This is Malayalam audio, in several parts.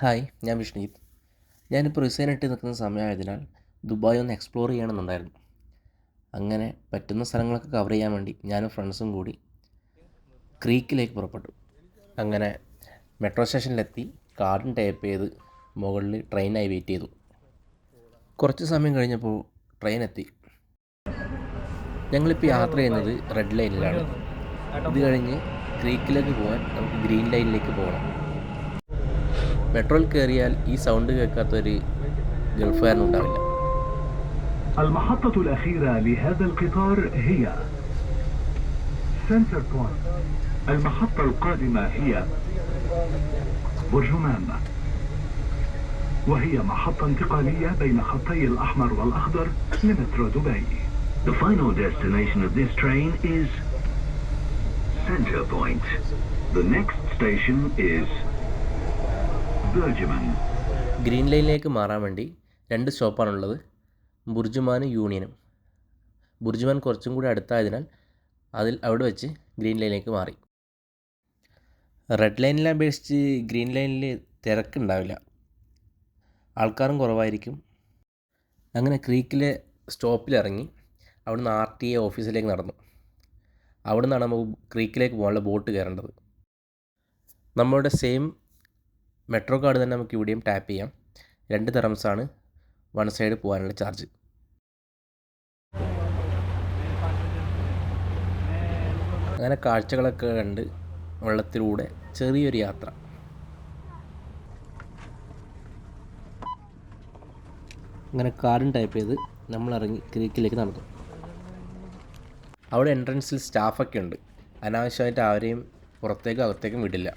ഹായ്, ഞാൻ വിഷ്ണുജിത്ത്. ഞാനിപ്പോൾ റിസൈൻ ഇട്ട് നിൽക്കുന്ന സമയമായതിനാൽ ദുബായ് ഒന്ന് എക്സ്പ്ലോർ ചെയ്യണമെന്നുണ്ടായിരുന്നു. അങ്ങനെ പറ്റുന്ന സ്ഥലങ്ങളൊക്കെ കവർ ചെയ്യാൻ വേണ്ടി ഞാനും ഫ്രണ്ട്സും കൂടി ക്രീക്കിലേക്ക് പുറപ്പെട്ടു. അങ്ങനെ മെട്രോ സ്റ്റേഷനിലെത്തി കാർഡും ടൈപ്പ് ചെയ്ത് മുകളിൽ ട്രെയിനായി വെയിറ്റ് ചെയ്തു. കുറച്ച് സമയം കഴിഞ്ഞപ്പോൾ ട്രെയിൻ എത്തി. ഞങ്ങളിപ്പോൾ യാത്ര ചെയ്യുന്നത് റെഡ് ലൈനിലാണ്. ഇത് കഴിഞ്ഞ് ക്രീക്കിലേക്ക് പോകാൻ നമുക്ക് ഗ്രീൻ ലൈനിലേക്ക് പോകണം. മെട്രോയിൽ കയറിയാൽ ഈ sound കേൾക്കാത്തൊരു ഗൾഫുകാരനുണ്ടാവില്ല. المحطة الأخيرة لهذا القطار هي سنتر بوينت. المحطة القادمة هي برجمان، وهي محطة انتقالية بين خطي الأحمر والأخضر لمترو دبي. The final destination of this train is Center Point. The next station is Burjuman. Green ലൈനിലേക്ക് മാറാൻ വേണ്ടി 2 സ്റ്റോപ്പാണുള്ളത്, ബുർജുമാനും യൂണിയനും. ബുർജുമാൻ കുറച്ചും കൂടി അടുത്തായതിനാൽ അവിടെ വെച്ച് ഗ്രീൻ ലൈനിലേക്ക് മാറി. റെഡ് ലൈനിലെ അപേക്ഷിച്ച് ഗ്രീൻ ലൈനിൽ തിരക്കുണ്ടാവില്ല, ആൾക്കാരും കുറവായിരിക്കും. അങ്ങനെ ക്രീക്കിലെ സ്റ്റോപ്പിലിറങ്ങി അവിടുന്ന് RTA ഓഫീസിലേക്ക് നടന്നു. അവിടെ നിന്നാണ് നമുക്ക് ക്രീക്കിലേക്ക് പോകാനുള്ള ബോട്ട് കയറേണ്ടത്. നമ്മളുടെ സെയിം മെട്രോ കാർഡ് തന്നെ നമുക്ക് ഇവിടെയും ടാപ്പ് ചെയ്യാം. 2 ദിർഹംസാണ് വൺ സൈഡ് പോകാനുള്ള ചാർജ്. അങ്ങനെ കാഴ്ചകളൊക്കെ കണ്ട് വെള്ളത്തിലൂടെ ചെറിയൊരു യാത്ര. അങ്ങനെ കാർഡും ടൈപ്പ് ചെയ്ത് നമ്മളിറങ്ങി ക്രീക്കിലേക്ക് നടന്നു. അവിടെ എൻട്രൻസിൽ സ്റ്റാഫൊക്കെ ഉണ്ട്. അനാവശ്യമായിട്ട് ആരെയും പുറത്തേക്കും അകത്തേക്കും വിടില്ല.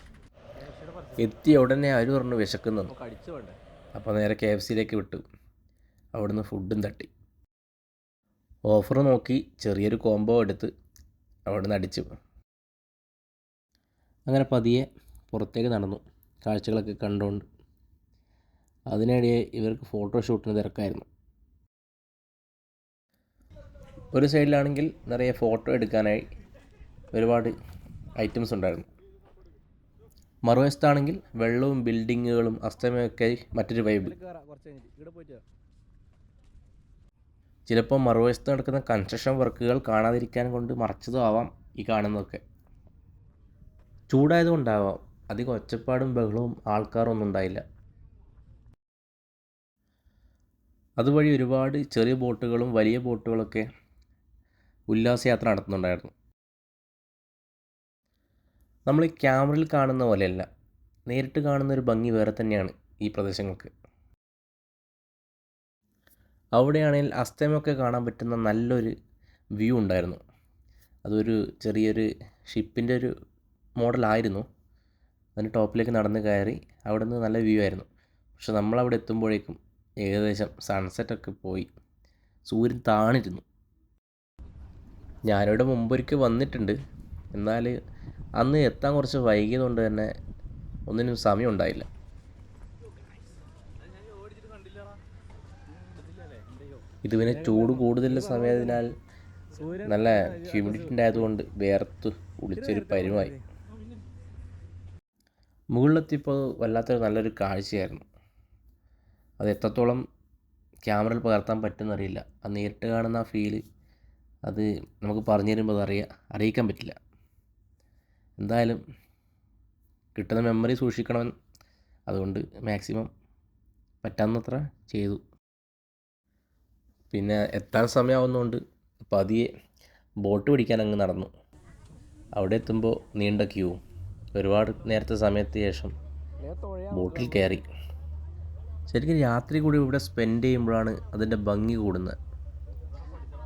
എത്തിയ ഉടനെ അവർ പറഞ്ഞു വിശക്കുന്നു. അപ്പോൾ നേരെ KFCയിലേക്ക് വിട്ടു. അവിടുന്ന് ഫുഡും തട്ടി. ഓഫർ നോക്കി ചെറിയൊരു കോംബോ എടുത്ത് അവിടുന്ന് അടിച്ചു. അങ്ങനെ പതിയെ പുറത്തേക്ക് നടന്നു, കാഴ്ചകളൊക്കെ കണ്ടുകൊണ്ട്. അതിനിടെ ഇവർക്ക് ഫോട്ടോഷൂട്ടിന് തിരക്കായിരുന്നു. ഒരു സൈഡിലാണെങ്കിൽ നിറയെ ഫോട്ടോ എടുക്കാനായി ഒരുപാട് ഐറ്റംസ് ഉണ്ടായിരുന്നു. മറുവശത്താണെങ്കിൽ വെള്ളവും ബിൽഡിങ്ങുകളും അസ്തമയമൊക്കെ മറ്റൊരു വൈബ്. ചിലപ്പോൾ മറുവശത്ത് നടക്കുന്ന കൺസ്ട്രക്ഷൻ വർക്കുകൾ കാണാതിരിക്കാൻ കൊണ്ട് മറച്ചതും ആവാം ഈ കാണുന്നതൊക്കെ. ചൂടായതുകൊണ്ടാവാം അധികം ഒച്ചപ്പാടും ബഹളവും ആൾക്കാരും ഒന്നും ഉണ്ടായില്ല. അതുവഴി ഒരുപാട് ചെറിയ ബോട്ടുകളും വലിയ ബോട്ടുകളൊക്കെ ഉല്ലാസയാത്ര നടത്തുന്നുണ്ടായിരുന്നു. നമ്മൾ ഈ ക്യാമറയിൽ കാണുന്ന പോലെയല്ല, നേരിട്ട് കാണുന്ന ഒരു ഭംഗി വേറെ തന്നെയാണ് ഈ പ്രദേശങ്ങൾക്ക്. അവിടെയാണെങ്കിൽ അസ്തമയമൊക്കെ കാണാൻ പറ്റുന്ന നല്ലൊരു വ്യൂ ഉണ്ടായിരുന്നു. അതൊരു ചെറിയൊരു ഷിപ്പിൻ്റെ ഒരു മോഡലായിരുന്നു. അതിന് ടോപ്പിലേക്ക് നടന്ന് കയറി അവിടെ നിന്ന് നല്ല വ്യൂ ആയിരുന്നു. പക്ഷെ നമ്മളവിടെ എത്തുമ്പോഴേക്കും ഏകദേശം സൺസെറ്റൊക്കെ പോയി, സൂര്യൻ താണിരുന്നു. ഞാനിവിടെ മുമ്പൊരിക്കൽ വന്നിട്ടുണ്ട്, എന്നാൽ അന്ന് എത്താൻ കുറച്ച് വൈകിയതുകൊണ്ട് തന്നെ ഒന്നിനും സമയം ഉണ്ടായില്ല. ഇത് പിന്നെ ചൂട് കൂടുതലുള്ള സമയത്തിനാൽ നല്ല ഹ്യൂമിഡിറ്റി ഉണ്ടായതുകൊണ്ട് വേർത്ത് കുളിച്ചൊരു പരുവായി. മുകളിലെത്തിയപ്പോൾ വല്ലാത്തൊരു നല്ലൊരു കാഴ്ചയായിരുന്നു. അത് എത്രത്തോളം ക്യാമറയിൽ പകർത്താൻ പറ്റുമെന്നറിയില്ല. അത് നേരിട്ട് കാണുന്ന ആ ഫീല് അത് നമുക്ക് പറഞ്ഞു തരുമ്പോൾ അറിയിക്കാൻ പറ്റില്ല. എന്തായാലും കിട്ടുന്ന മെമ്മറി സൂക്ഷിക്കണം, അതുകൊണ്ട് മാക്സിമം പറ്റാവുന്നത്ര ചെയ്തു. പിന്നെ എത്താൻ സമയമാവുന്നതുകൊണ്ട് പതിയെ ബോട്ട് പിടിക്കാൻ അങ്ങ് നടന്നു. അവിടെ എത്തുമ്പോൾ നീണ്ട ക്യൂ. ഒരുപാട് നേരത്തെ സമയത്തിന് ശേഷം ബോട്ടിൽ കയറി. ശരിക്കും രാത്രി കൂടി ഇവിടെ സ്പെൻഡ് ചെയ്യുമ്പോഴാണ് അതിൻ്റെ ഭംഗി കൂടുന്നത്.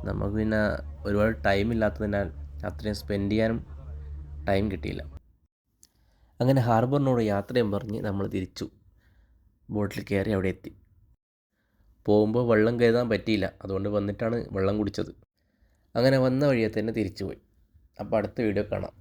നമുക്ക് പിന്നെ ഒരുപാട് ടൈം ഇല്ലാത്തതിനാൽ അത്രയും സ്പെൻഡ് ചെയ്യാനും ടൈം കിട്ടിയില്ല. അങ്ങനെ ഹാർബറിനോട് യാത്രയും പറഞ്ഞ് നമ്മൾ തിരിച്ചു ബോട്ടിൽ കയറി അവിടെ എത്തി. പോകുമ്പോൾ വെള്ളം കരുതാൻ പറ്റിയില്ല, അതുകൊണ്ട് വന്നിട്ടാണ് വെള്ളം കുടിച്ചത്. അങ്ങനെ വന്ന വഴിയെ തന്നെ തിരിച്ചു പോയി. അപ്പോൾ അടുത്ത വീഡിയോ കാണാം.